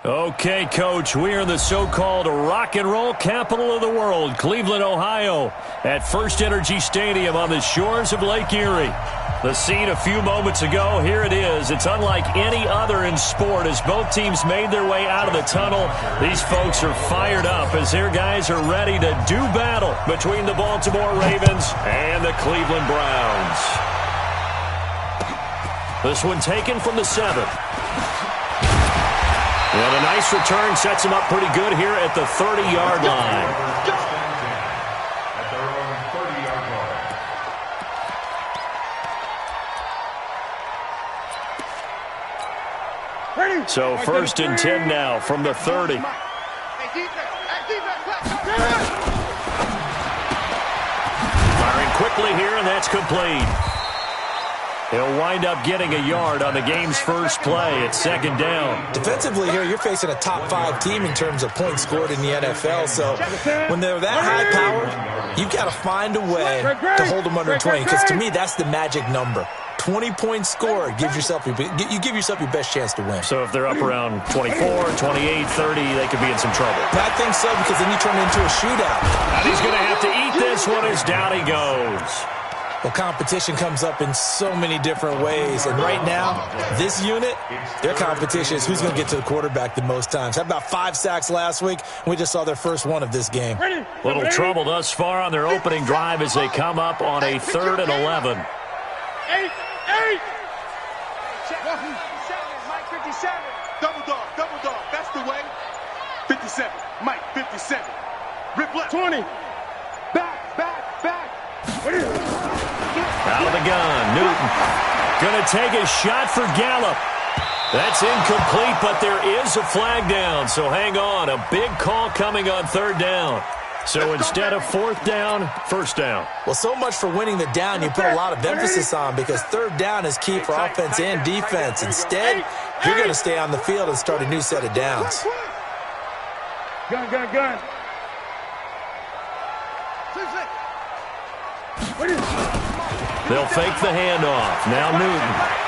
Okay, Coach, we are in the so-called rock and roll capital of the world, Cleveland, Ohio, at First Energy Stadium on the shores of Lake Erie. The scene a few moments ago, here it is. It's unlike any other in sport as both teams made their way out of the tunnel. These folks are fired up as their guys are ready to do battle between the Baltimore Ravens and the Cleveland Browns. This one taken from the 7. And a nice return sets him up pretty good here at the 30-yard line. So 1st and 10 now from the 30. Firing quickly here, and that's complete. He'll wind up getting a yard on the game's first play. It's 2nd down. Defensively here, you're facing a top-5 team in terms of points scored in the NFL. So when they're that high-powered, you've got to find a way to hold them under 20. Because to me, that's the magic number. 20 points scored gives yourself you give yourself your best chance to win. So if they're up around 24, 28, 30, they could be in some trouble. I think so, because then you turn it into a shootout. And he's going to have to eat this one as down he goes. Well, competition comes up in so many different ways. And right now, this unit, their competition is who's going to get to the quarterback the most times. Had about 5 sacks last week, and we just saw their first one of this game. Little trouble thus far on their opening drive as they come up on a 3rd and 11. 8. Mike, 57. Double dog. That's the way. 57. Mike, 57. Rip left. 20. Back. Out of the gun, Newton. Going to take a shot for Gallup. That's incomplete, but there is a flag down, so hang on. A big call coming on 3rd down. So instead of 4th down, 1st down. Well, so much for winning the down you put a lot of emphasis on, because 3rd down is key for offense and defense. Instead, you're going to stay on the field and start a new set of downs. Gun. They'll fake the handoff. Now Newton.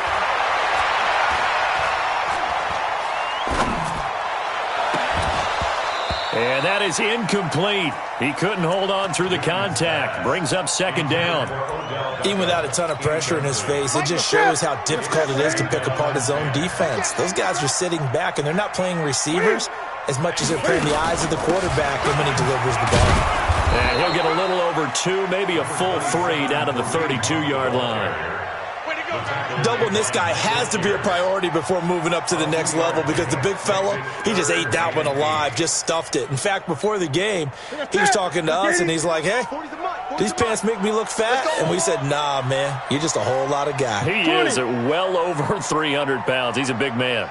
And that is incomplete. He couldn't hold on through the contact. Brings up 2nd down. Even without a ton of pressure in his face, it just shows how difficult it is to pick apart his own defense. Those guys are sitting back, and they're not playing receivers as much as they're playing the eyes of the quarterback when he delivers the ball. And he'll get a little over 2, maybe a full 3 down to the 32-yard line. Doubling this guy has to be a priority before moving up to the next level, because the big fella, he just ate that one alive, just stuffed it. In fact, before the game, he was talking to us, and he's like, hey, these pants make me look fat. And we said, nah, man, you're just a whole lot of guy. He is at well over 300 pounds. He's a big man.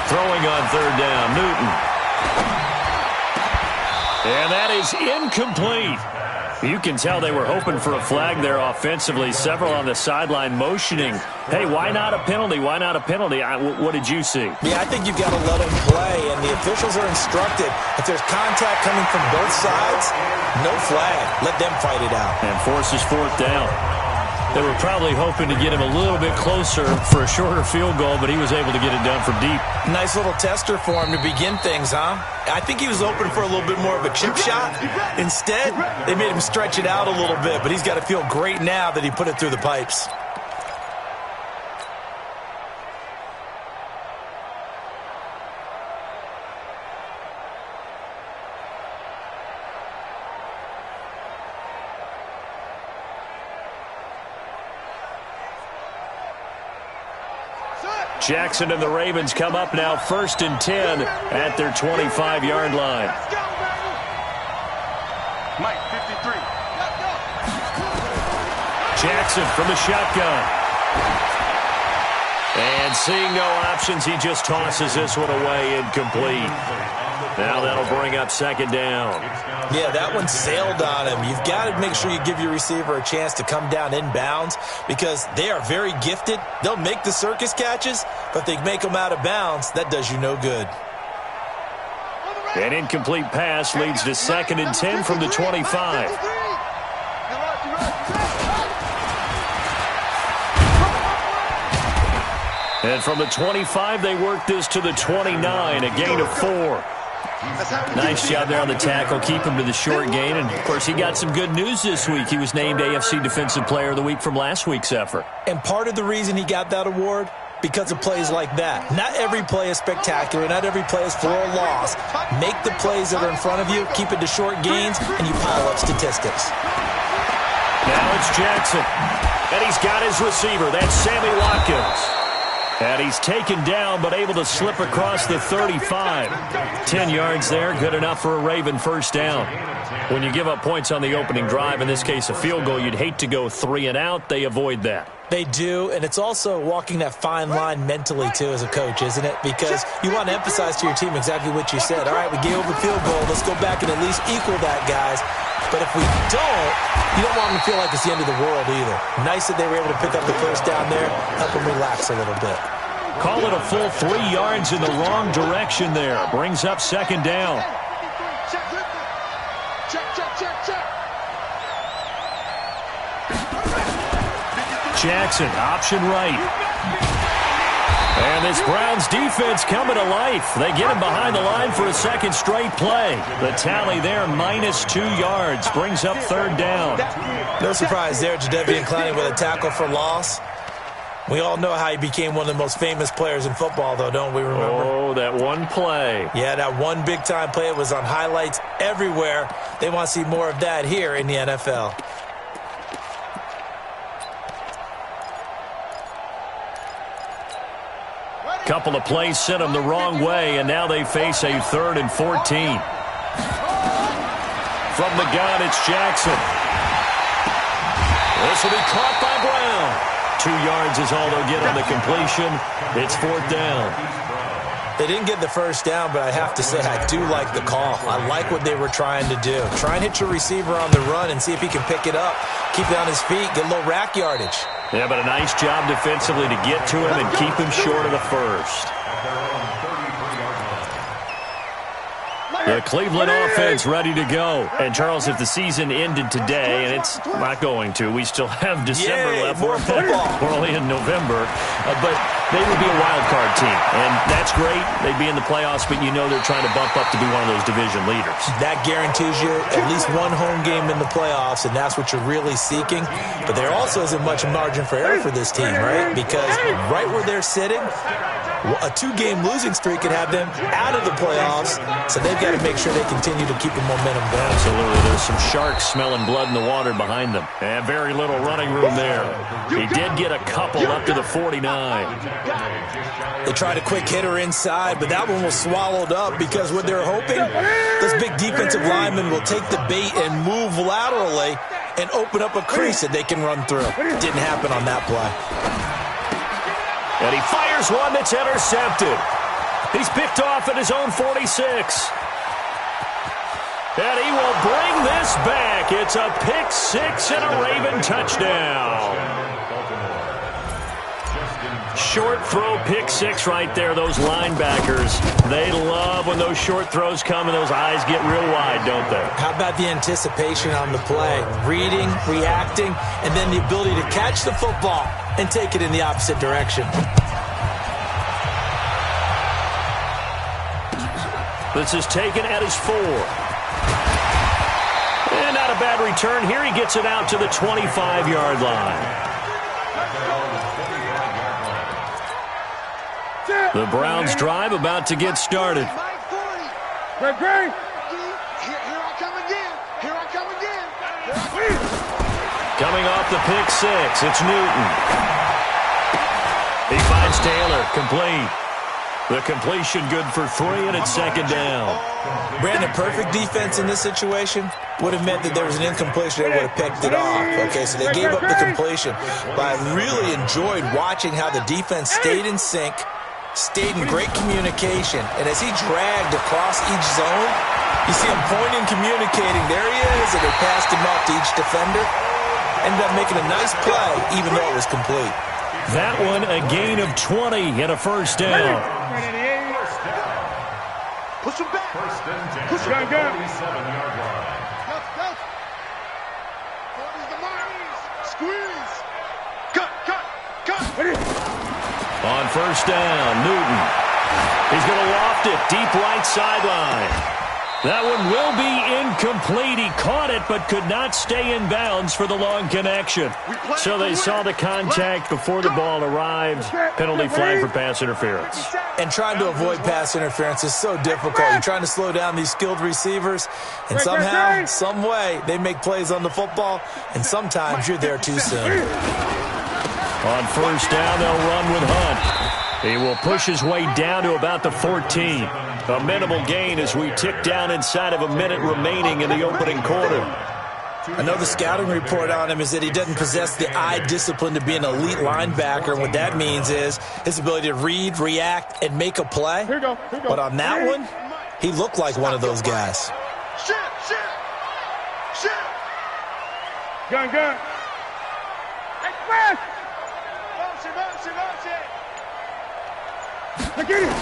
Throwing on 3rd down, Newton. And that is incomplete. You can tell they were hoping for a flag there offensively. Several on the sideline motioning. Hey, why not a penalty? Why not a penalty? What did you see? Yeah, I think you've got to let them play, and the officials are instructed. If there's contact coming from both sides, no flag. Let them fight it out. And forces 4th down. They were probably hoping to get him a little bit closer for a shorter field goal, but he was able to get it done from deep. Nice little tester for him to begin things, huh? I think he was open for a little bit more of a chip shot. Instead, they made him stretch it out a little bit, but he's got to feel great now that he put it through the pipes. Jackson and the Ravens come up now 1st and 10 at their 25-yard line. Mike, 53. Jackson from the shotgun. And seeing no options, he just tosses this one away, incomplete. Now that'll bring up 2nd down. Yeah, that one sailed on him. You've got to make sure you give your receiver a chance to come down inbounds, because they are very gifted. They'll make the circus catches, but if they make them out of bounds, that does you no good. An incomplete pass leads to 2nd and 10 from the 25. And from the 25, they work this to the 29, a gain of 4. Nice job there on the tackle. Keep him to the short gain. And, of course, he got some good news this week. He was named AFC Defensive Player of the Week from last week's effort. And part of the reason he got that award, because of plays like that. Not every play is spectacular. Not every play is for a loss. Make the plays that are in front of you, keep it to short gains, and you pile up statistics. Now it's Jackson. And he's got his receiver. That's Sammy Watkins. And he's taken down, but able to slip across the 35. 10 yards there, good enough for a Raven first down. When you give up points on the opening drive, in this case a field goal, you'd hate to go 3 and out. They avoid that. They do, and it's also walking that fine line mentally, too, as a coach, isn't it? Because you want to emphasize to your team exactly what you said. All right, we gave up a field goal. Let's go back and at least equal that, guys. But if we don't, you don't want them to feel like it's the end of the world either. Nice that they were able to pick up the first down there, help them relax a little bit. Call it a full 3 yards in the wrong direction there. Brings up second down. Jackson, option right. And this Browns defense coming to life. They get him behind the line for a second straight play. The tally there, -2 yards. Brings up third down. No surprise there, Jadeveon Clowney with a tackle for loss. We all know how he became one of the most famous players in football, though, don't we remember? Oh, that one play. Yeah, that one big-time play. It was on highlights everywhere. They want to see more of that here in the NFL. Couple of plays sent them the wrong way, and now they face a 3rd and 14. From the gun, it's Jackson. This will be caught by Brown. 2 yards is all they'll get on the completion. It's 4th down. They didn't get the first down, but I have to say I do like the call. I like what they were trying to do. Try and hit your receiver on the run and see if he can pick it up. Keep it on his feet, get a little rack yardage. Yeah, but a nice job defensively to get to him and keep him short of the first. The Cleveland offense ready to go. And, Charles, if the season ended today, and it's not going to, we still have December left. More football. We're only in November. But they would be a wild card team. And that's great. They'd be in the playoffs, but you know they're trying to bump up to be one of those division leaders. That guarantees you at least one home game in the playoffs, and that's what you're really seeking. But there also isn't much margin for error for this team, right? Because right where they're sitting, a 2-game losing streak could have them out of the playoffs, so they've got to make sure they continue to keep the momentum going. Absolutely. There's some sharks smelling blood in the water behind them. And very little running room there. He did get a couple up to the 49. They tried a quick hitter inside, but that one was swallowed up because what they're hoping, those big defensive linemen will take the bait and move laterally and open up a crease that they can run through. Didn't happen on that play. And he fires one that's intercepted. He's picked off at his own 46. And he will bring this back. It's a pick 6 and a Raven touchdown. Short throw, pick 6 right there. Those linebackers, they love when those short throws come and those eyes get real wide, don't they? How about the anticipation on the play? Reading, reacting, and then the ability to catch the football and take it in the opposite direction. This is taken at his 4. And not a bad return here. He gets it out to the 25-yard line. The Browns drive about to get started. Great. Here I come again. Coming off the pick 6, it's Newton. He finds Taylor, complete. The completion good for 3, and it's second down. Brandon, perfect defense in this situation would have meant that there was an incompletion. They would have picked it off. Okay, so they gave up the completion. But I really enjoyed watching how the defense stayed in sync, stayed in great communication, and as he dragged across each zone, you see him pointing, communicating. There he is, and they passed him off to each defender. Ended up making a nice play, even though it was complete. That one, a gain of 20 and a first down. Push him back. Push him back. 47-yard line. Squeeze. Cut. On first down, Newton. He's going to loft it deep right sideline. That one will be incomplete. He caught it but could not stay in bounds for the long connection. So they saw the contact before the ball arrived. Penalty flag for pass interference. And trying to avoid pass interference is so difficult. You're trying to slow down these skilled receivers, and somehow, some way, they make plays on the football, and sometimes you're there too soon. On first down, they'll run with Hunt. He will push his way down to about the 14. A minimal gain as we tick down inside of a minute remaining in the opening quarter. Another scouting report on him is that he doesn't possess the eye discipline to be an elite linebacker. And what that means is his ability to read, react, and make a play. Here we go. But on that one, he looked like one of those guys. Shit. Gun. Express. Get it.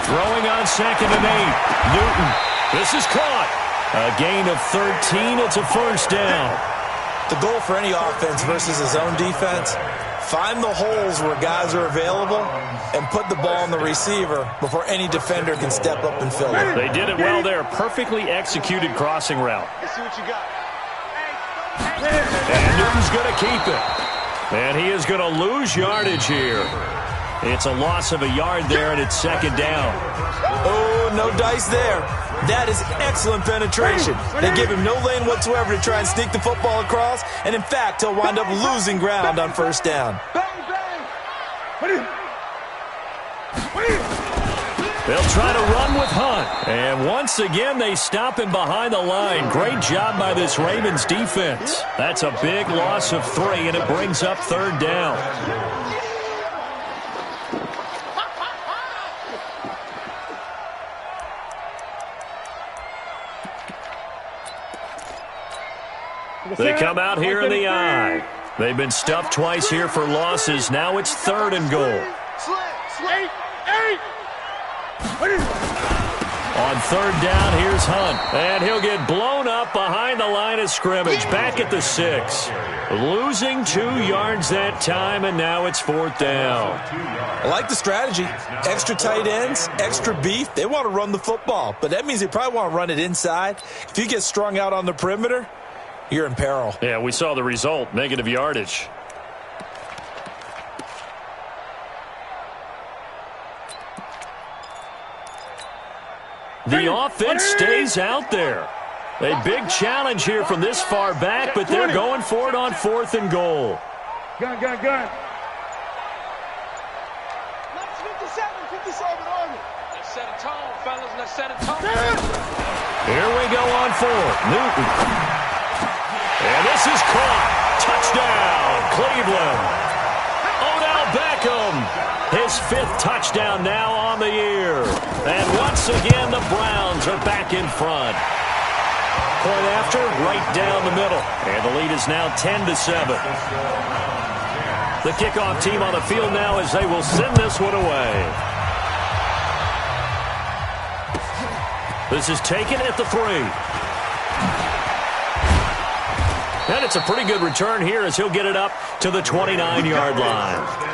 Throwing on 2nd and 8. Newton. This is caught. A gain of 13. It's a first down. The goal for any offense versus his own defense, find the holes where guys are available and put the ball on the receiver before any defender can step up and fill it. They did it well there. Perfectly executed crossing route. Let's see what you got. And Newton's going to keep it. And he is going to lose yardage here. It's a loss of a yard there, and it's 2nd down. Oh, no dice there. That is excellent penetration. They give him no lane whatsoever to try and sneak the football across, and in fact, he'll wind up losing ground on first down. They'll try to run with Hunt. And once again, they stop him behind the line. Great job by this Ravens defense. That's a big loss of 3, and it brings up 3rd down. They come out here in the eye. They've been stuffed twice here for losses. Now it's 3rd and goal. On 3rd down, here's Hunt. And he'll get blown up behind the line of scrimmage. Back at the 6. Losing 2 yards that time, and now it's 4th down. I like the strategy. Extra tight ends, extra beef. They want to run the football, but that means they probably want to run it inside. If you get strung out on the perimeter, you're in peril. Yeah, we saw the result. Negative yardage. The offense stays out there. A big challenge here from this far back, but they're going for it on 4th and goal. Gun. 57 on it. Let's set a tone, fellas. Let's set a tone. Here we go on 4th. Newton. And this is caught. Touchdown, Cleveland. Odell Beckham. His 5th touchdown now on the year. And once again, the Browns are back in front. Point after, right down the middle. And the lead is now 10-7. The kickoff team on the field now as they will send this one away. This is taken at the 3. And it's a pretty good return here as he'll get it up to the 29-yard line.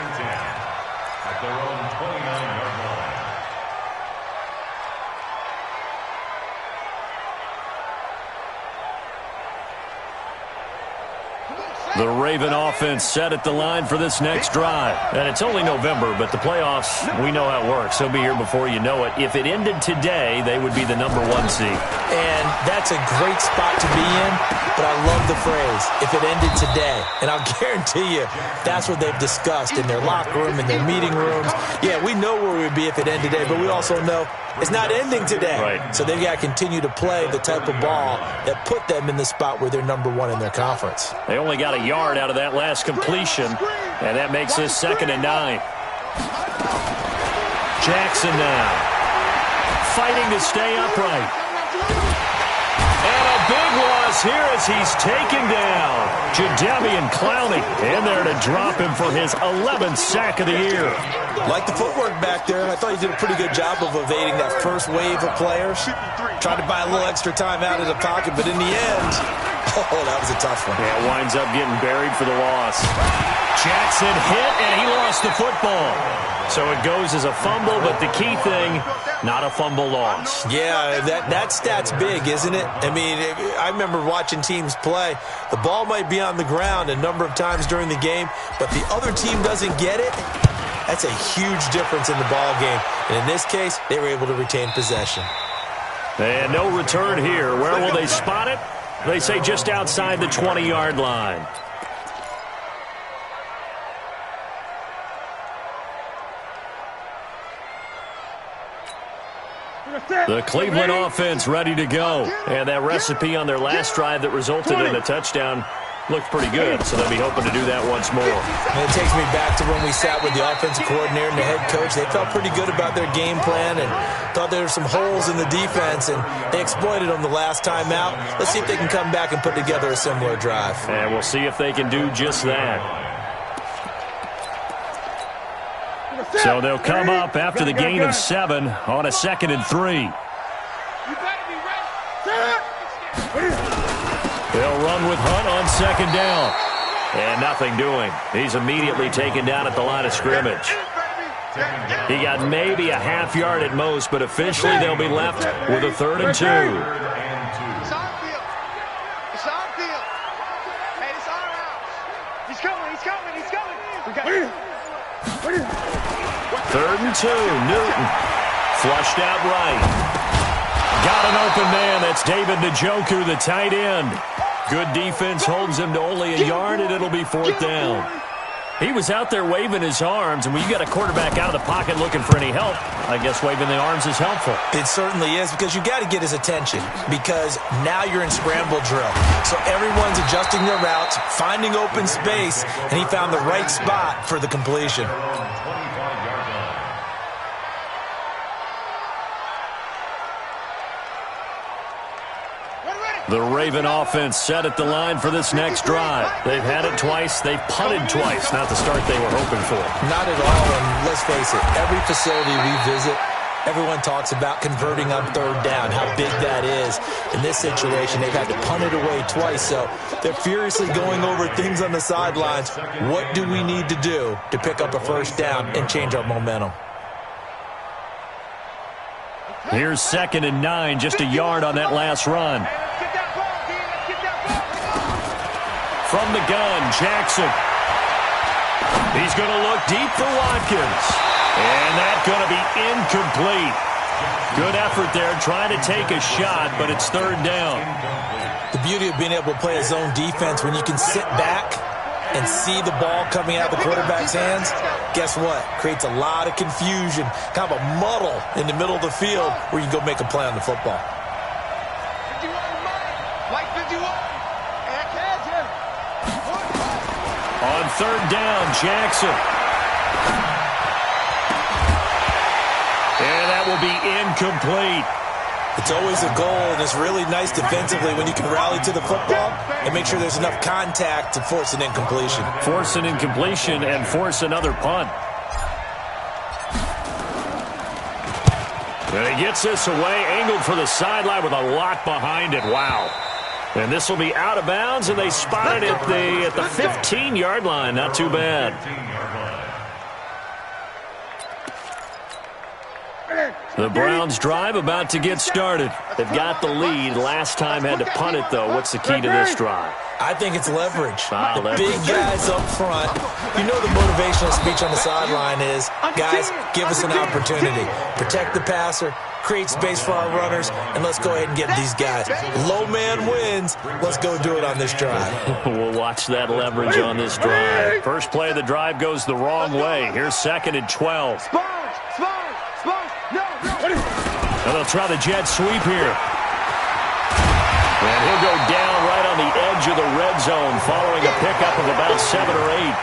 The Raven offense set at the line for this next drive. And it's only November, but the playoffs, we know how it works. They'll be here before you know it. If it ended today, they would be the #1 seed. And that's a great spot to be in, but I love the phrase, if it ended today. And I'll guarantee you, that's what they've discussed in their locker room, in their meeting rooms. Yeah, we know where we would be if it ended today, but we also know it's not ending today. Right. So they've got to continue to play the type of ball that put them in the spot where they're #1 in their conference. They only got a yard out of that last completion, and that makes this 2nd and 9. Jackson now fighting to stay upright. And a big loss here as he's taken down. Jadeveon Clowney in there to drop him for his 11th sack of the year. Like the footwork back there, I thought he did a pretty good job of evading that first wave of players. Tried to buy a little extra time out of the pocket, but in the end, Oh, that was a tough one. Yeah, winds up getting buried for the loss. Jackson hit, and he lost the football. So it goes as a fumble, but the key thing, not a fumble loss. Yeah, that stat's big, isn't it? I mean, I remember watching teams play. The ball might be on the ground a number of times during the game, but the other team doesn't get it. That's a huge difference in the ball game. And in this case, they were able to retain possession. And no return here. Where will they spot it? They say just outside the 20-yard line. The Cleveland offense ready to go. And that recipe on their last drive that resulted in a touchdown looked pretty good, so they'll be hoping to do that once more. And it takes me back to when we sat with the offensive coordinator and the head coach. They felt pretty good about their game plan and thought there were some holes in the defense, and they exploited them the last time out. Let's see if they can come back and put together a similar drive. And we'll see if they can do just that. So they'll come up after the gain of 7 on a 2nd and 3. They'll run with Hunt on 2nd down. And nothing doing. He's immediately taken down at the line of scrimmage. He got maybe a half yard at most, but officially they'll be left with a 3rd and 2. It's on field. It's on field. Hey, it's our house. He's coming. He's coming. He's coming. We got 3rd and 2. Newton flushed out right. Got an open man. That's David Njoku, the tight end. Good defense holds him to only a yard, and it'll be 4th down. He was out there waving his arms, and when you got a quarterback out of the pocket looking for any help, I guess waving the arms is helpful. It certainly is, because you got to get his attention, because now you're in scramble drill. So everyone's adjusting their routes, finding open space, and he found the right spot for the completion. The Raven offense set at the line for this next drive. They've had it twice. They've punted twice. Not the start they were hoping for. Not at all, and let's face it, every facility we visit, everyone talks about converting on 3rd down, how big that is. In this situation, they've had to punt it away twice, so they're furiously going over things on the sidelines. What do we need to do to pick up a 1st down and change our momentum? Here's 2nd and 9, just a yard on that last run. From the gun, Jackson. He's going to look deep for Watkins. And that's going to be incomplete. Good effort there, trying to take a shot, but it's 3rd down. The beauty of being able to play a zone defense, when you can sit back and see the ball coming out of the quarterback's hands, guess what? Creates a lot of confusion, kind of a muddle in the middle of the field where you can go make a play on the football. 51, like 51. On 3rd down, Jackson. And that will be incomplete. It's always a goal, and it's really nice defensively when you can rally to the football and make sure there's enough contact to force an incompletion. Force an incompletion and force another punt. And he gets this away, angled for the sideline with a lot behind it. Wow. And this will be out of bounds, and they spot it at the 15-yard line. Not too bad. The Browns drive about to get started. They've got the lead. Last time had to punt it, though. What's the key to this drive? I think it's leverage. Leverage. Big guys up front. You know the motivational speech on the sideline is, guys, give us an opportunity. Protect the passer, create space for our runners, and let's go ahead and get these guys. Low man wins. Let's go do it on this drive. We'll watch that leverage on this drive. First play of the drive goes the wrong way. Here's 2nd and 12. And they'll try the jet sweep here. And he'll go down right on the edge of the red zone following a pickup of about 7 or 8.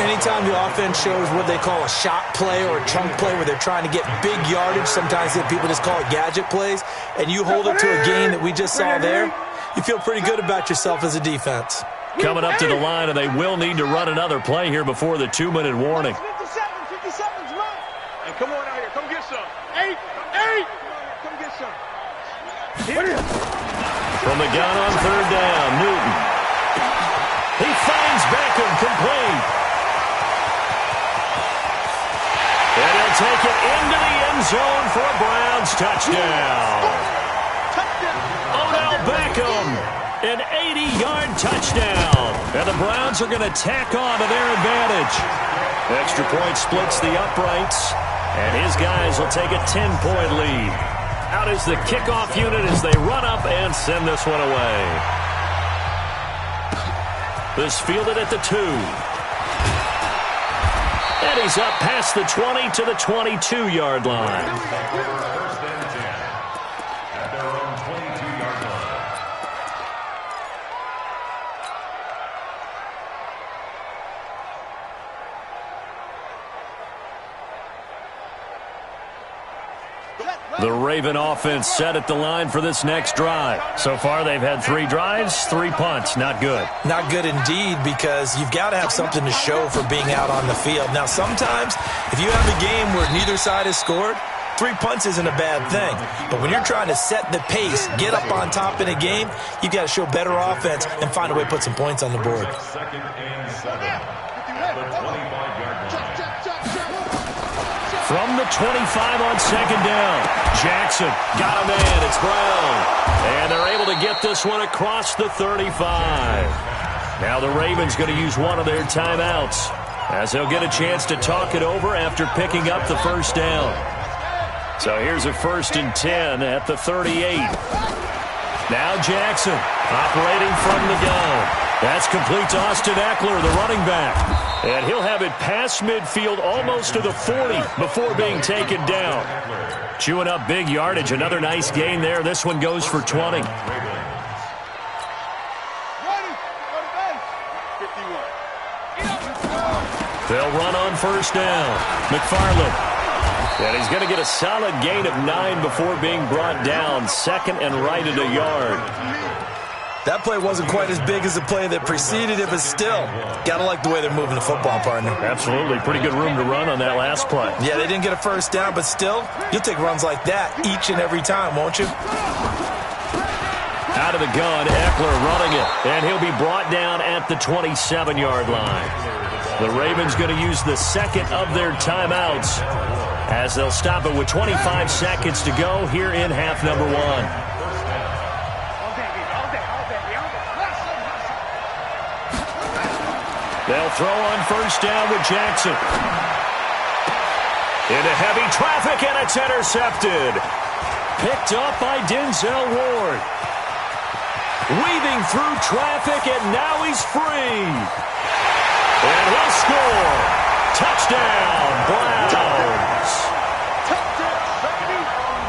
Anytime the offense shows what they call a shot play or a chunk play where they're trying to get big yardage, sometimes people just call it gadget plays, and you hold it to a gain that we just saw there, you feel pretty good about yourself as a defense. Coming up to the line, and they will need to run another play here before the 2-minute warning. 57's mine. Hey, come on out here. Come get some. 8. Come get some. From the gun on third down, Newton. He finds Beckham complete. And he'll take it into the end zone for a Browns touchdown. Odell Beckham, an 80-yard touchdown. And the Browns are going to tack on to their advantage. Extra point splits the uprights, and his guys will take a 10-point lead. Out is the kickoff unit as they run up and send this one away. This fielded at the 2. And he's up past the 20 to the 22-yard line. The Raven offense set at the line for this next drive. So far, they've had 3 drives, 3 punts. Not good. Not good indeed, because you've got to have something to show for being out on the field. Now, sometimes, if you have a game where neither side has scored, 3 punts isn't a bad thing. But when you're trying to set the pace, get up on top in a game, you've got to show better offense and find a way to put some points on the board. Second and 7 at the 25-yard line. From the 25 on second down, Jackson got a man. It's Brown. And they're able to get this one across the 35. Now the Ravens going to use one of their timeouts, as they'll get a chance to talk it over after picking up the first down. So here's a 1st and 10 at the 38. Now Jackson operating from the gun. That's complete to Austin Eckler, the running back. And he'll have it past midfield almost to the 40 before being taken down. Chewing up big yardage. Another nice gain there. This one goes for 20. They'll run on first down. McFarland. And he's going to get a solid gain of 9 before being brought down. Second and right at a yard. That play wasn't quite as big as the play that preceded it, but still, got to like the way they're moving the football, partner. Absolutely. Pretty good room to run on that last play. Yeah, they didn't get a first down, but still, you'll take runs like that each and every time, won't you? Out of the gun, Eckler running it, and he'll be brought down at the 27-yard line. The Ravens going to use the second of their timeouts, as they'll stop it with 25 seconds to go here in half number 1. They'll throw on first down with Jackson. Into heavy traffic, and it's intercepted. Picked up by Denzel Ward. Weaving through traffic, and now he's free. And he'll score. Touchdown, Browns.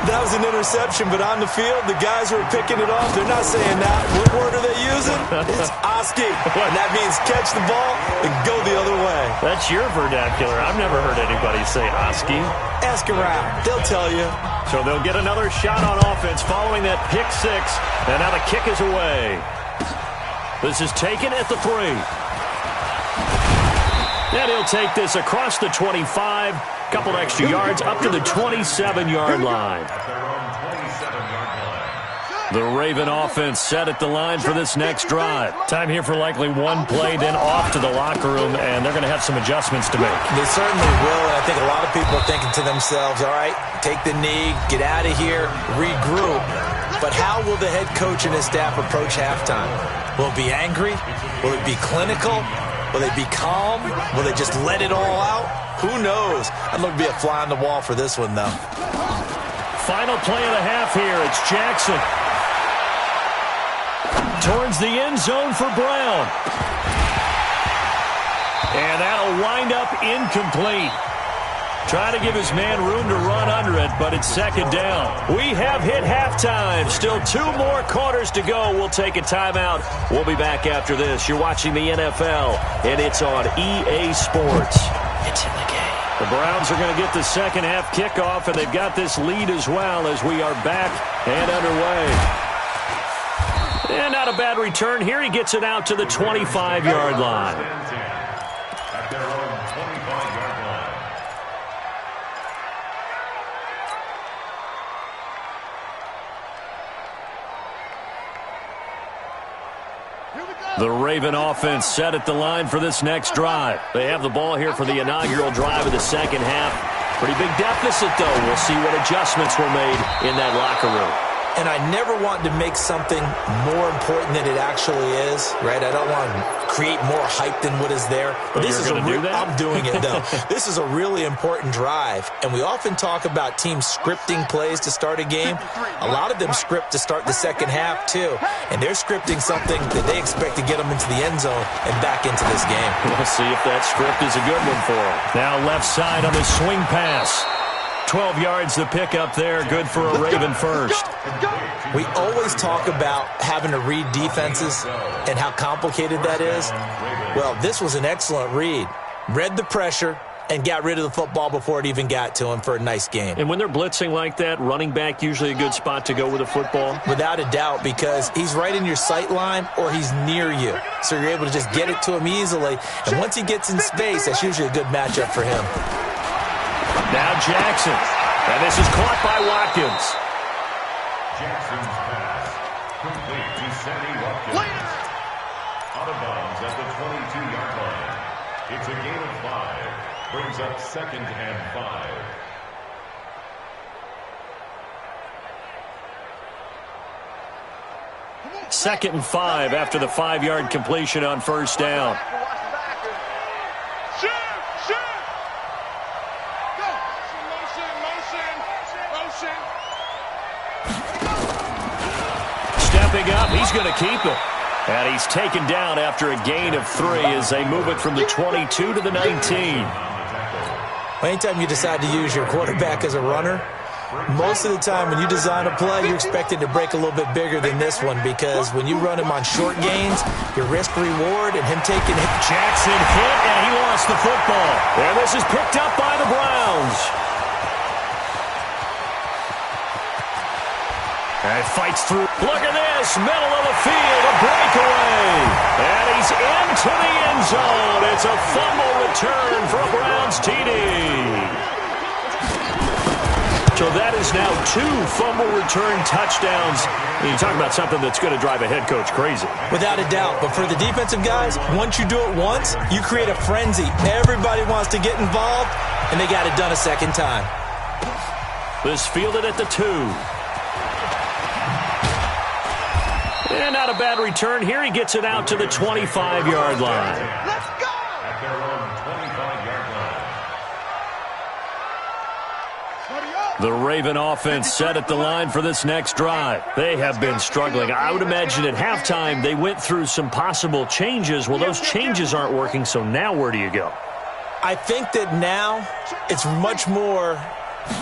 That was an interception, but on the field, the guys who are picking it off, they're not saying that. What word are they using? It's Oski. And that means catch the ball and go the other way. That's your vernacular. I've never heard anybody say Oski. Ask around. They'll tell you. So they'll get another shot on offense following that pick 6. And now the kick is away. This is taken at the 3. And he'll take this across the 25. Couple extra yards up to the 27-yard line. The Raven offense set at the line for this next drive. Time here for likely one play, then off to the locker room, and they're going to have some adjustments to make. They certainly will, and I think a lot of people are thinking to themselves, all right, take the knee, get out of here, regroup. But how will the head coach and his staff approach halftime? Will it be angry? Will it be clinical? Will they be calm? Will they just let it all out? Who knows? I'd love to be a fly on the wall for this one, though. Final play of the half here. It's Jackson. Towards the end zone for Brown. And that'll wind up incomplete. Trying to give his man room to run under it, but it's second down. We have hit halftime. Still 2 more quarters to go. We'll take a timeout. We'll be back after this. You're watching the NFL, and it's on EA Sports. It's in the game. The Browns are going to get the second half kickoff, and they've got this lead as well as we are back and underway. And not a bad return here. He gets it out to the 25-yard line. At their own 25-yard line. The Raven offense set at the line for this next drive. They have the ball here for the inaugural drive of the second half. Pretty big deficit, though. We'll see what adjustments were made in that locker room. And I never want to make something more important than it actually is, right? I don't want to create more hype than what is there. But this is I'm doing it, though. This is a really important drive. And we often talk about teams scripting plays to start a game. A lot of them script to start the second half, too. And they're scripting something that they expect to get them into the end zone and back into this game. We'll see if that script is a good one for them. Now left side on the swing pass. 12 yards the pickup there, good for a Raven first. We always talk about having to read defenses and how complicated that is. Well, this was an excellent read. Read the pressure and got rid of the football before it even got to him for a nice game. And when they're blitzing like that, running back usually a good spot to go with a football? Without a doubt, because he's right in your sight line or he's near you. So you're able to just get it to him easily. And once he gets in space, that's usually a good matchup for him. Now Jackson. And this is caught by Watkins. Jackson's pass. Complete to Sammy Watkins. Out of bounds at the 22-yard line. It's a gain of 5. Brings up 2nd and 5. Second and 5 after the 5-yard completion on first down. Stepping up, he's going to keep it. And he's taken down after a gain of 3 as they move it from the 22 to the 19. Anytime you decide to use your quarterback as a runner, most of the time when you design a play, you're expected to break a little bit bigger than this one because when you run him on short gains, your risk-reward and him taking it. Jackson hit, and he lost the football. And this is picked up by the Browns. And fights through. Look at this, middle of the field, a breakaway. And he's into the end zone. It's a fumble return for a Browns TD. So that is now 2 fumble return touchdowns. You talk about something that's going to drive a head coach crazy. Without a doubt. But for the defensive guys, once you do it once, you create a frenzy. Everybody wants to get involved, and they got it done a second time. This fielded at the 2. And not a bad return here. He gets it out to the 25-yard line. Let's go! At their own 25-yard line. The Raven offense set at the line for this next drive. They have been struggling. I would imagine at halftime they went through some possible changes. Well, those changes aren't working, so now where do you go? I think that now it's much more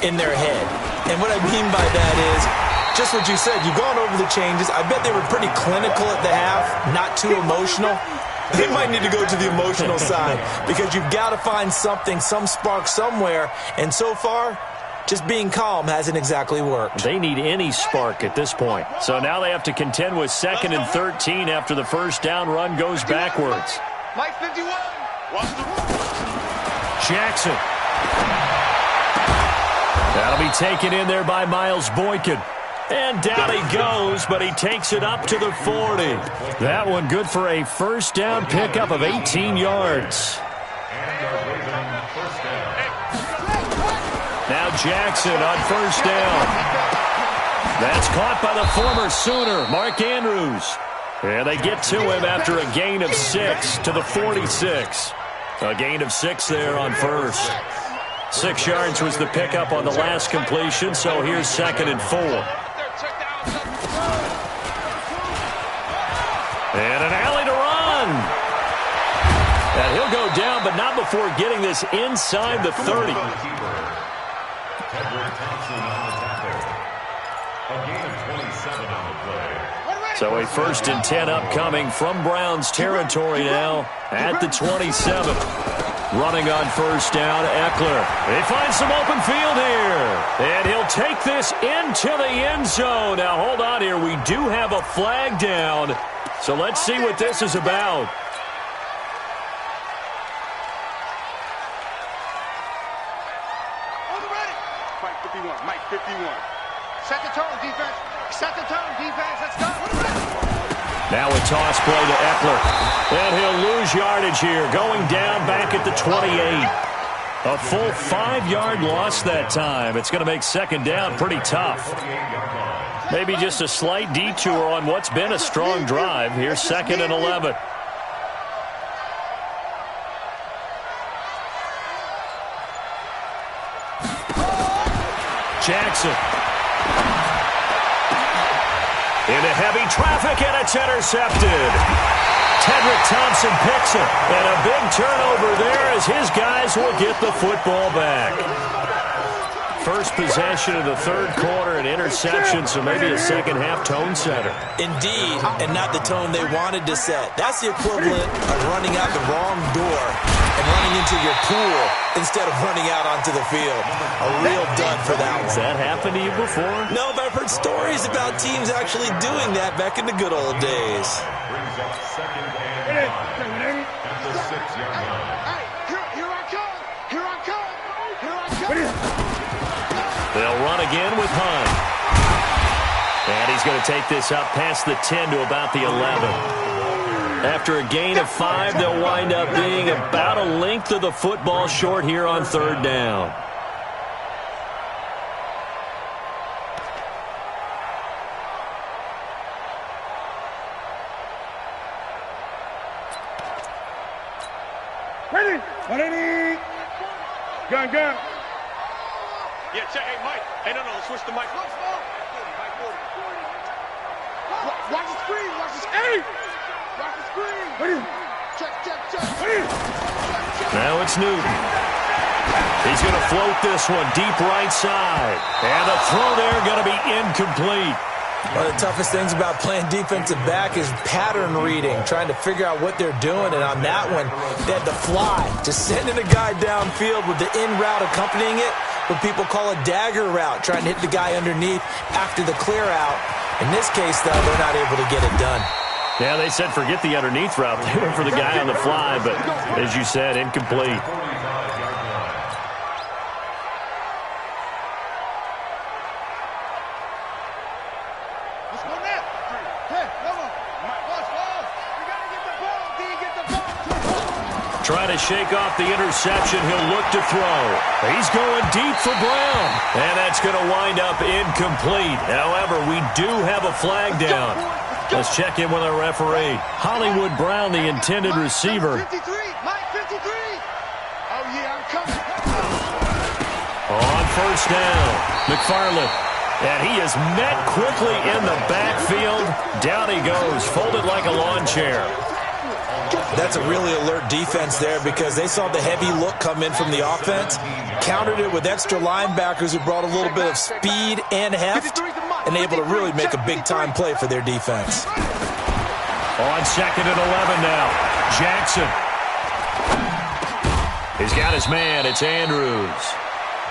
in their head. And what I mean by that is just what you said. You've gone over the changes. I bet they were pretty clinical at the half, not too emotional. They might need to go to the emotional side because you've got to find something, some spark somewhere. And so far, just being calm hasn't exactly worked. They need any spark at this point. So now they have to contend with 2nd and 13 after the first down run goes backwards. Mike 51. Jackson. That'll be taken in there by Miles Boykin. And down he goes, but he takes it up to the 40. That one good for a first down pickup of 18 yards. Now Jackson on first down. That's caught by the former Sooner, Mark Andrews. And they get to him after a gain of 6 to the 46. A gain of 6 there on first. 6 yards was the pickup on the last completion, so here's 2nd and 4. And an alley to run. And he'll go down, but not before getting this inside the 30. So a 1st and 10 upcoming from Browns territory now at the 27. Running on first down, Eckler. They find some open field here. And he'll take this into the end zone. Now, hold on here. We do have a flag down. So let's see what this is about. Mike 51. Mike 51. Set the tone, defense. Set the tone, defense. Let's go. Now a toss play to Eckler. And he'll lose yardage here, going down back at the 28. A full 5-yard loss that time. It's going to make second down pretty tough. Maybe just a slight detour on what's been a strong drive. Here's 2nd and 11. Jackson. Into heavy traffic, and it's intercepted. Tedrick Thompson picks it, and a big turnover there as his guys will get the football back. First possession of the third quarter, an interception, so maybe a second-half tone setter. Indeed, and not the tone they wanted to set. That's the equivalent of running out the wrong door and running into your pool instead of running out onto the field. A real dud for that one. Has that happened to you before? No, but I've heard stories about teams actually doing that back in the good old days. Brings up 2nd and 5 at the 6-yard line. Hey, here I come. Here I come. Here I come. They'll run again with Hunt. And he's going to take this up past the 10 to about the 11. After a gain of 5, they'll wind up being about a length of the football short here on 3rd down. Ready? Gun. Yeah, check. Hey, Mike. Hey, no, switch the mic. Watch the screen. Watch the screen. Watch the screen. Check. Now it's Newton. He's going to float this one deep right side. And the throw there going to be incomplete. One of the toughest things about playing defensive back is pattern reading, trying to figure out what they're doing. And on that one, they had to fly, just sending a guy downfield with the in route accompanying it, what people call a dagger route, trying to hit the guy underneath after the clear out. In this case, though, they're not able to get it done. Yeah, they said forget the underneath route. They went for the guy on the fly, but as you said, incomplete. Trying to shake off the interception. He'll look to throw. He's going deep for Brown. And that's going to wind up incomplete. However, we do have a flag down. Let's check in with our referee. Hollywood Brown, the intended receiver. Mike 53. Oh, yeah, I'm coming. On 1st down, McFarland. And he is met quickly in the backfield. Down he goes, folded like a lawn chair. That's a really alert defense there because they saw the heavy look come in from the offense, countered it with extra linebackers who brought a little bit of speed and heft, and able to really make a big-time play for their defense. On 2nd and 11 now, Jackson. He's got his man. It's Andrews.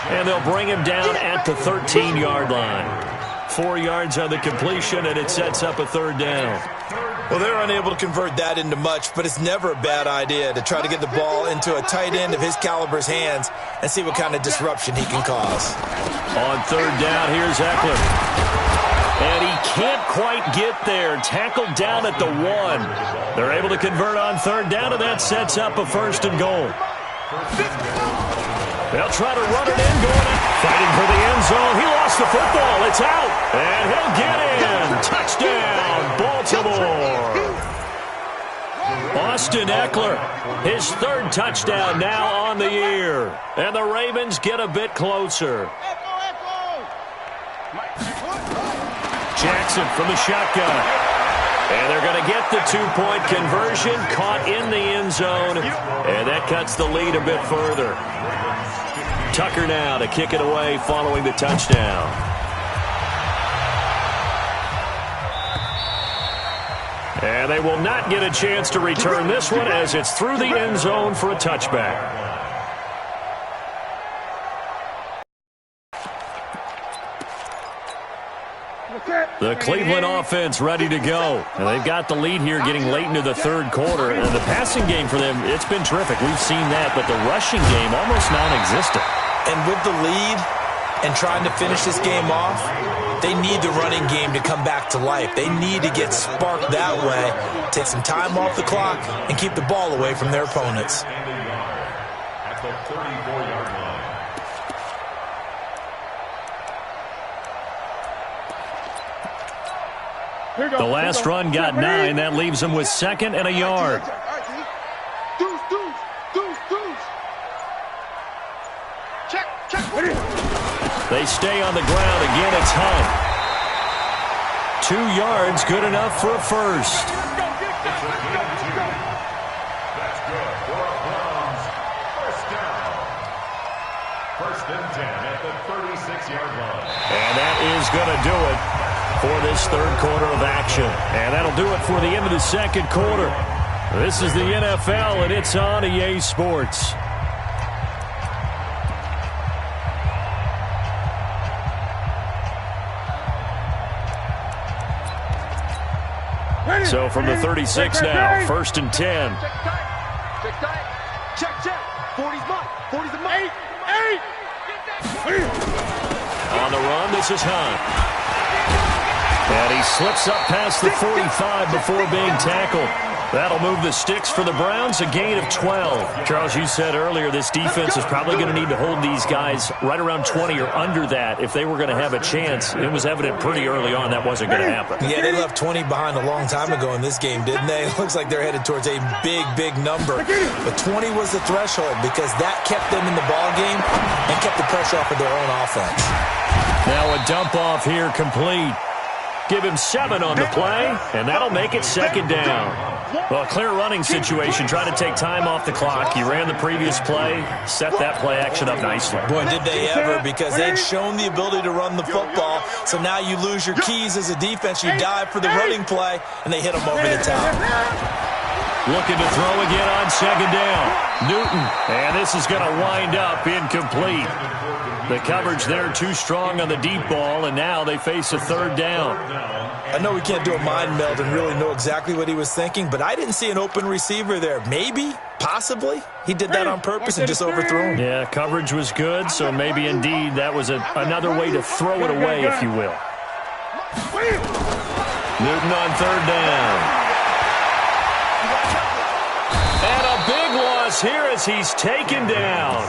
And they'll bring him down at the 13-yard line. 4 yards on the completion, and it sets up a 3rd down. Well, they're unable to convert that into much, but it's never a bad idea to try to get the ball into a tight end of his caliber's hands and see what kind of disruption he can cause. On 3rd down, here's Eckler. And he can't quite get there. Tackled down at the 1. They're able to convert on 3rd down, and that sets up a 1st and goal. They'll try to run it in, going in. Fighting for the end zone. He lost the football. It's out. And he'll get in. Touchdown, Baltimore. Austin Eckler, his 3rd touchdown now on the year. And the Ravens get a bit closer. Jackson from the shotgun. And they're going to get the 2-point conversion, caught in the end zone. And that cuts the lead a bit further. Tucker now to kick it away following the touchdown. And they will not get a chance to return this one as it's through the end zone for a touchback. The Cleveland offense ready to go. And they've got the lead here getting late into the 3rd quarter. And the passing game for them, it's been terrific. We've seen that, but the rushing game almost non-existent. And with the lead, and trying to finish this game off, they need the running game to come back to life. They need to get sparked that way, take some time off the clock, and keep the ball away from their opponents. At the 34-yard line. The last run got 9. That leaves them with 2nd and a yard. They stay on the ground. Again, it's Hunt. 2 yards, good enough for a first. That's good for a Browns first down. 1st and 10 at the 36-yard line. And that is going to do it for this third quarter of action. And that'll do it for the end of the second quarter. This is the NFL, and it's on EA Sports. So from the 36 now, 1st and 10. Check tight. Check. 40's mine. 40's a mine. 8. On the run, this is Hunt. And he slips up past the 45 before being tackled. That'll move the sticks for the Browns, a gain of 12. Charles, you said earlier this defense is probably going to need to hold these guys right around 20 or under that if they were going to have a chance. It was evident pretty early on that wasn't going to happen. Yeah, they left 20 behind a long time ago in this game, didn't they? It looks like they're headed towards a big number. But 20 was the threshold because that kept them in the ball game and kept the pressure off of their own offense. Now a dump off here complete. Give him 7 on the play, and that'll make it 2nd down. Well, a clear running situation. Try to take time off the clock. You ran the previous play, set that play action up nicely. Boy, did they ever, because they'd shown the ability to run the football. So now you lose your keys as a defense. You dive for the running play, and they hit them over the top. Looking to throw again on 2nd down. Newton, and this is going to wind up incomplete. The coverage there too strong on the deep ball, and now they face a 3rd down. I know we can't do a mind meld and really know exactly what he was thinking, but I didn't see an open receiver there. Maybe, possibly, he did that on purpose and just overthrew him. Yeah, coverage was good, so maybe indeed that was another way to throw it away, if you will. Newton on 3rd down. And a big loss here as he's taken down.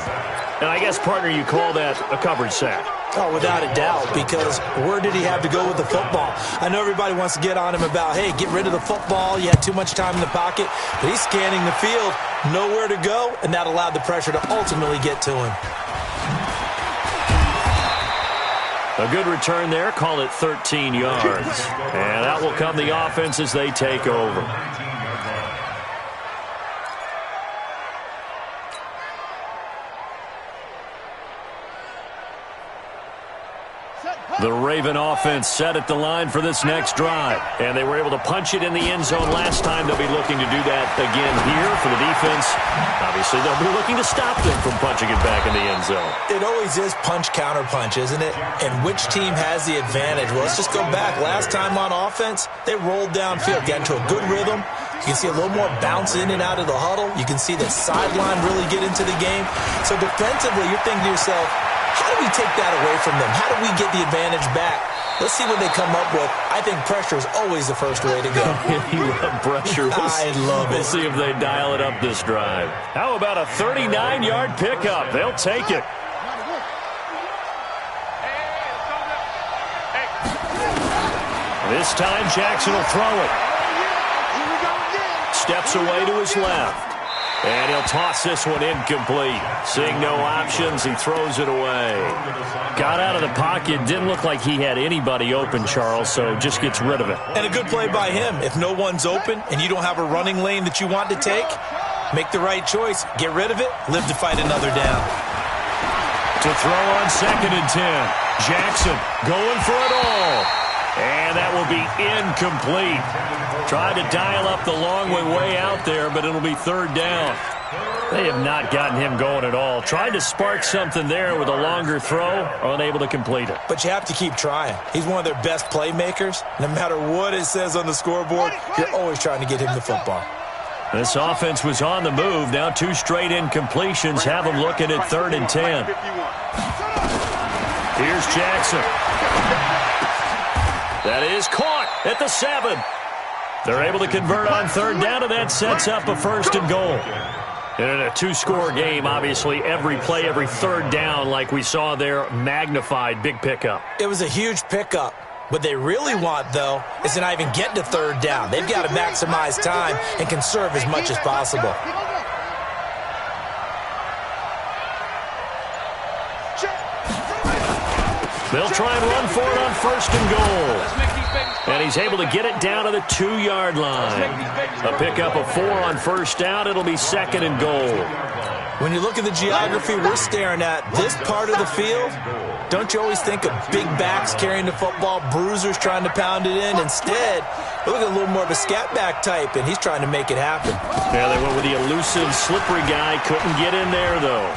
And I guess, partner, you call that a coverage sack. Oh, without a doubt, because where did he have to go with the football? I know everybody wants to get on him about, hey, get rid of the football. You had too much time in the pocket. But he's scanning the field, nowhere to go, and that allowed the pressure to ultimately get to him. A good return there. Call it 13 yards. And that will come the offense as they take over. The Raven offense set at the line for this next drive. And they were able to punch it in the end zone last time. They'll be looking to do that again here for the defense. Obviously, they'll be looking to stop them from punching it back in the end zone. It always is punch, counter punch, isn't it? And which team has the advantage? Well, let's just go back. Last time on offense, they rolled downfield, got into a good rhythm. You can see a little more bounce in and out of the huddle. You can see the sideline really get into the game. So defensively, you're thinking to yourself, how do we take that away from them? How do we get the advantage back? Let's see what they come up with. I think pressure is always the first way to go. You love pressure. I love it. We'll see if they dial it up this drive. How about a 39-yard pickup? They'll take it. This time, Jackson will throw it. Steps away to his left. And he'll toss this one incomplete. Seeing no options, he throws it away. Got out of the pocket. Didn't look like he had anybody open, Charles, so just gets rid of it. And a good play by him. If no one's open and you don't have a running lane that you want to take, make the right choice. Get rid of it. Live to fight another down. To throw on 2nd and 10. Jackson going for it all. And that will be incomplete. Tried to dial up the long way out there, but it'll be 3rd down. They have not gotten him going at all. Tried to spark something there with a longer throw, unable to complete it. But you have to keep trying. He's one of their best playmakers. No matter what it says on the scoreboard, you're always trying to get him the football. This offense was on the move. Now 2 straight incompletions have them looking at 3rd and 10. Here's Jackson. That is caught at the 7. They're able to convert on third down, and that sets up a 1st and goal. And in a 2-score game, obviously, every play, every third down, like we saw there, magnified, big pickup. It was a huge pickup. What they really want, though, is to not even get to third down. They've got to maximize time and conserve as much as possible. They'll try and run for it on 1st and goal. And he's able to get it down to the 2-yard line. A pickup of 4 on 1st down. It'll be 2nd and goal. When you look at the geography we're staring at, this part of the field, don't you always think of big backs carrying the football, bruisers trying to pound it in? Instead, we look at a little more of a scat back type, and he's trying to make it happen. Yeah, they went with the elusive, slippery guy. Couldn't get in there, though.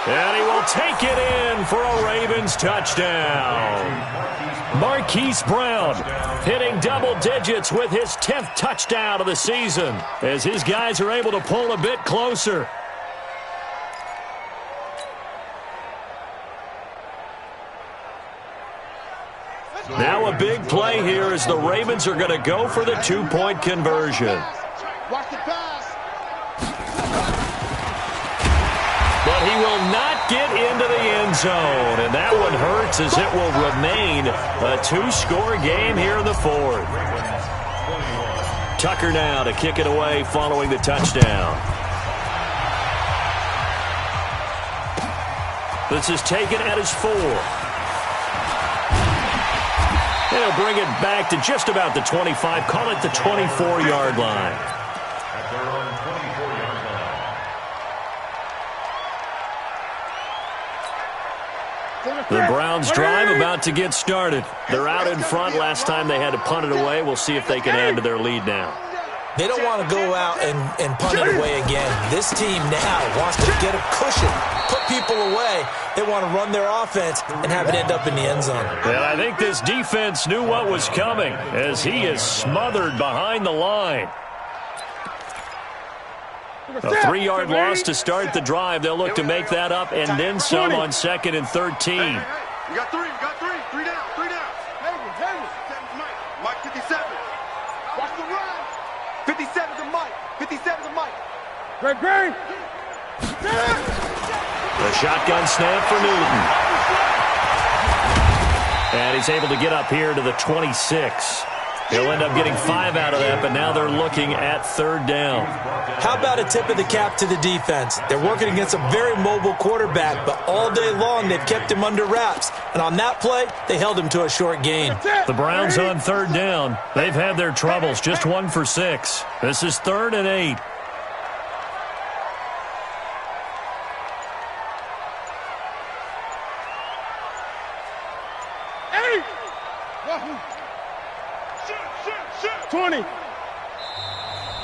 And he will take it in for a Ravens touchdown. Marquise Brown hitting double digits with his 10th touchdown of the season as his guys are able to pull a bit closer. Now a big play here as the Ravens are going to go for the 2-point conversion. But he will not get into the end zone, and that one hurts as it will remain a 2-score game here in the 4th. Tucker now to kick it away following the touchdown. This is taken at his 4. They'll bring it back to just about the 25, call it the 24-yard line. At their own 24-yard line. The Browns drive about to get started. They're out in front. Last time they had to punt it away. We'll see if they can add to their lead now. They don't want to go out and punt it away again. This team now wants to get a cushion, put people away. They want to run their offense and have it end up in the end zone. Well, I think this defense knew what was coming as he is smothered behind the line. A 3-yard loss to start the drive. They'll look to make that up and then some on 2nd and 13. You got 3. Three down. Mike 57. Watch the run. 57 to Mike. Great. A shotgun snap for Newton. And he's able to get up here to the 26. He'll end up getting 5 out of that, but now they're looking at 3rd down. How about a tip of the cap to the defense? They're working against a very mobile quarterback, but all day long they've kept him under wraps. And on that play, they held him to a short gain. The Browns on 3rd down. They've had their troubles, just 1 for 6. This is 3rd and 8. Hey! 20.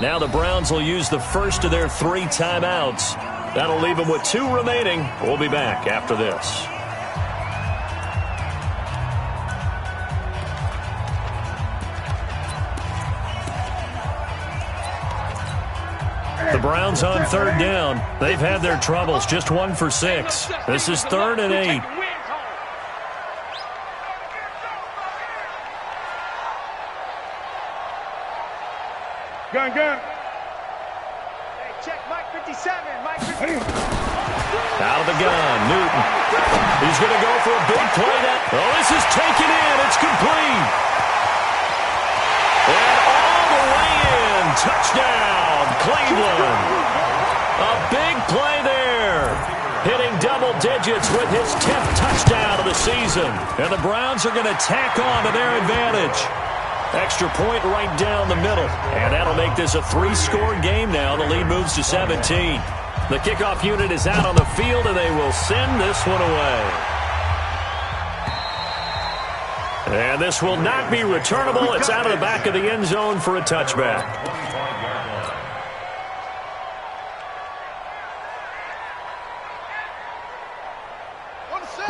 Now the Browns will use the first of their 3 timeouts. That'll leave them with 2 remaining. We'll be back after this. The Browns on 3rd down. They've had their troubles, just 1 for 6. This is 3rd and 8. Gun. Hey, check Mike 57. Mike 57. Out of the gun, Newton. He's going to go for a big play. Oh, this is taken in. It's complete. And all the way in. Touchdown, Cleveland. A big play there. Hitting double digits with his 10th touchdown of the season. And the Browns are going to tack on to their advantage. Extra point right down the middle. And that'll make this a 3-score game now. The lead moves to 17. The kickoff unit is out on the field, and they will send this one away. And this will not be returnable. It's out of the back of the end zone for a touchback.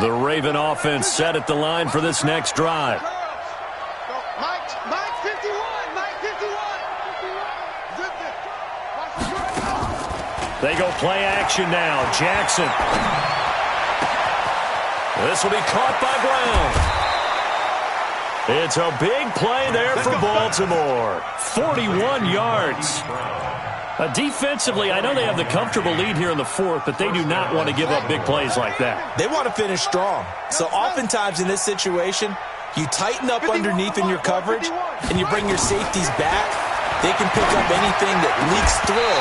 The Raven offense set at the line for this next drive. Mike 51. They go play action now. Jackson. This will be caught by Brown. It's a big play there for Baltimore. 41 yards. Defensively, I know they have the comfortable lead here in the fourth, but they do not want to give up big plays like that. They want to finish strong. So oftentimes in this situation, you tighten up underneath in your coverage, and you bring your safeties back. They can pick up anything that leaks through.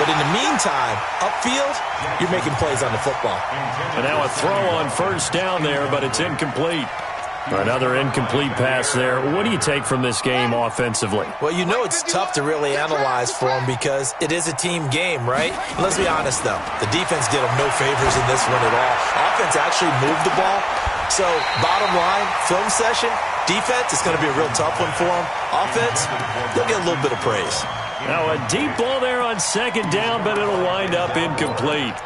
But in the meantime, upfield, you're making plays on the football. And now a throw on first down there, but it's incomplete. Another incomplete pass there. What do you take from this game offensively? Well, you know it's tough to really analyze for them because it is a team game, right? And let's be honest, though. The defense did them no favors in this one at all. Offense actually moved the ball. So, bottom line, film session, defense is going to be a real tough one for them. Offense, they'll get a little bit of praise. Now a deep ball there on second down, but it'll wind up incomplete.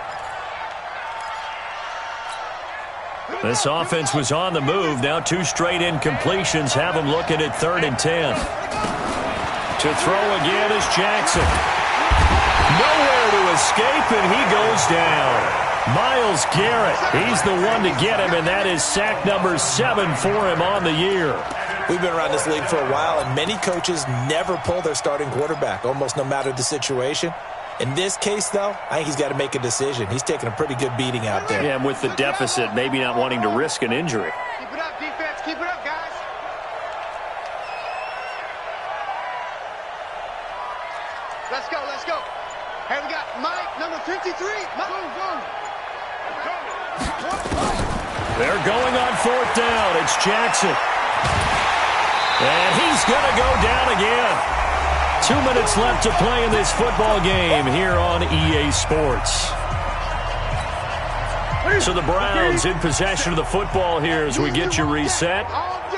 This offense was on the move. Now 2 straight incompletions have them looking at 3rd and 10. To throw again is Jackson. Nowhere to escape, and he goes down. Myles Garrett, he's the one to get him, and that is sack number 7 for him on the year. We've been around this league for a while, and many coaches never pull their starting quarterback, almost no matter the situation. In this case, though, I think he's got to make a decision. He's taking a pretty good beating out there. Yeah, and with the deficit, maybe not wanting to risk an injury. Keep it up, defense. Keep it up, guys. Let's go, let's go. Hey, we got Mike, number 53. Mike. They're going on 4th down. It's Jackson. And he's going to go down again. 2 minutes left to play in this football game here on EA Sports. So the Browns in possession of the football here as we get you reset.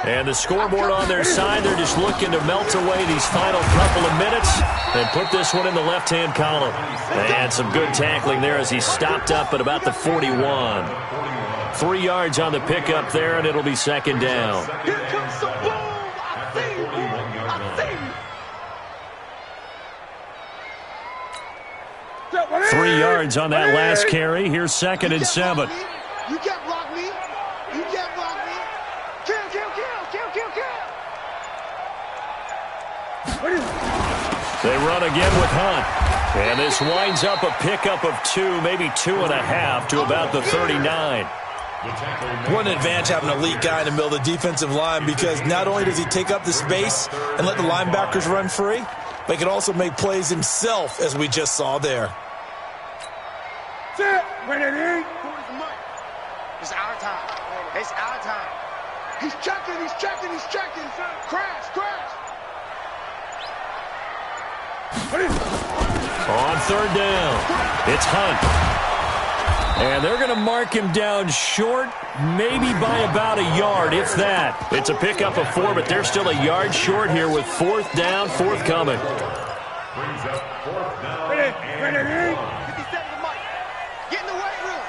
And the scoreboard on their side, they're just looking to melt away these final couple of minutes and put this one in the left-hand column. And some good tackling there as he stopped up at about the 41. 3 yards on the pickup there, and it'll be 2nd down. Here comes the boom. I see you. I see you. 3 yards on that last carry. Here's 2nd and 7. You can't block me. You can't block me. Kill. They run again with Hunt. And this winds up a pickup of 2, maybe 2.5 to about the 39. What an advantage having an elite guy in the middle of the defensive line, because not only does he take up the space and let the linebackers run free, but he can also make plays himself, as we just saw there. It's our time. It's our time. He's checking. Crash. On 3rd down, it's Hunt. And they're going to mark him down short, maybe by about a yard, if that. It's a pickup of 4, but they're still a yard short here with 4th down, forthcoming. Brings up 4th down. 57 to Mike. Get in the weight room.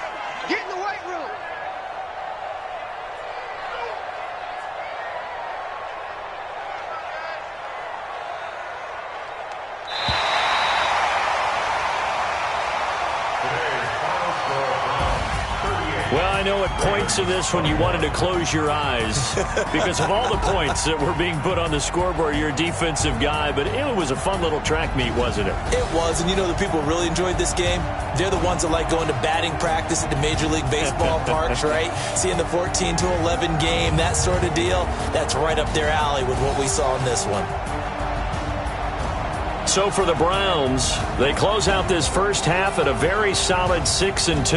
Well, I know at points in this one you wanted to close your eyes because of all the points that were being put on the scoreboard. You're a defensive guy, but it was a fun little track meet, wasn't it? It was, and you know the people really enjoyed this game? They're the ones that like going to batting practice at the Major League Baseball parks, right? Seeing the 14-11 game, that sort of deal, that's right up their alley with what we saw in this one. So for the Browns, they close out this first half at a very solid 6-2.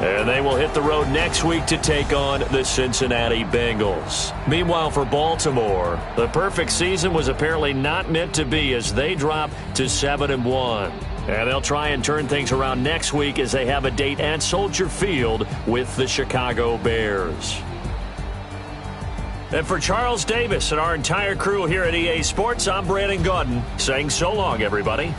And they will hit the road next week to take on the Cincinnati Bengals. Meanwhile, for Baltimore, the perfect season was apparently not meant to be as they drop to 7-1. And they'll try and turn things around next week as they have a date at Soldier Field with the Chicago Bears. And for Charles Davis and our entire crew here at EA Sports, I'm Brandon Gaudin saying so long, everybody.